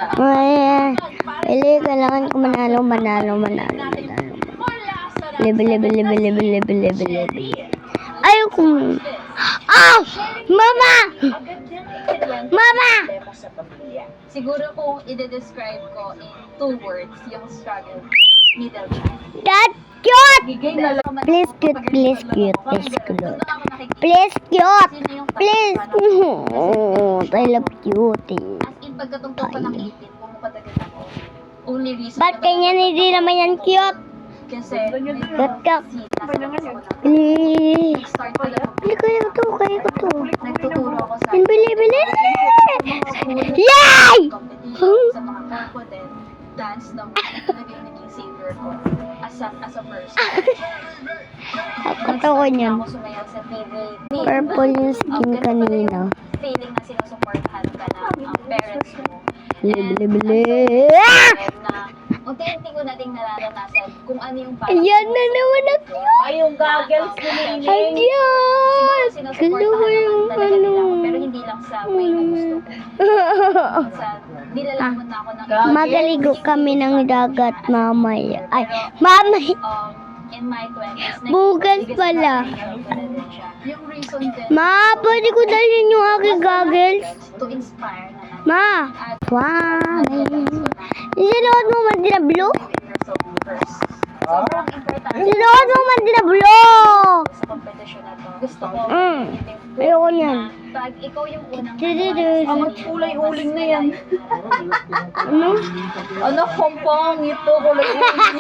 Ay, kailangan ko manalo. Level. Ayoko. Oh! Mama! Siguro kung i-describe ko in 2 words yung struggle, middle child. That's cute! Gigay na lang. Please cute. Please cute. I love cutie. As in, pagkatungtong ko ng ipin, pumapadagal ako. Only reason Ba't kanya hindi naman yan cute? kasi Ba't Please. start ko lang. Kaya ko to. Nagtuturo ako sa Bili. school, Yay! competition, sa mga corpo din. Dance naman, naging savior ko as a person. Ako niyan. Ako sumayaw sa TV. Purple yung skin kanina. Feeling na sinusuportahan ka ng parents mo. Bili. Na unti-unti ko nating nararanasan kung ano yung Ayan na naman ako. Ay, yung goggles ko ni Ayan! sinusuportahan Gusto ko yung naman talaga nila ako, ano. pero hindi lang sa way na gusto ko. Sa nilalamon na ako ng Magaligo kami ng dagat mamaya. Ay, mamaya. in my 20s. Bukas pala. Yung reason din Pwede ko dalhin yung aking goggles? to inspire naman. Wow. Sinuot mo man din na blue? Sobrang importante Sinuot mo man din na blue? sa competition na to. Gusto ko Ayoko niyan. pag ikaw yung unang Ang kulay-uling na yan. Ano? Ano, pompong ito, kulay-uling.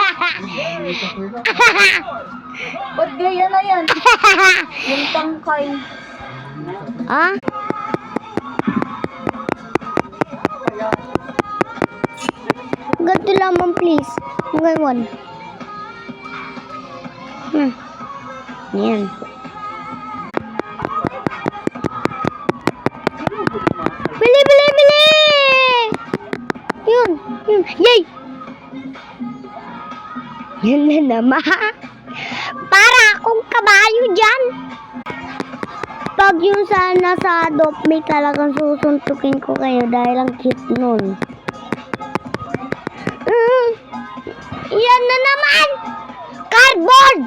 Ba't gaya na yan? Yung tangkay. Ah? Ganito lamang please. Ngayon. Yan. Bili! Yun. Yay! Yun na naman. Para akong kabayo dyan. Pag yung sana sa adopt, may talagang susuntukin ko kayo dahil ang cute nun. Yan na naman! Cardboard!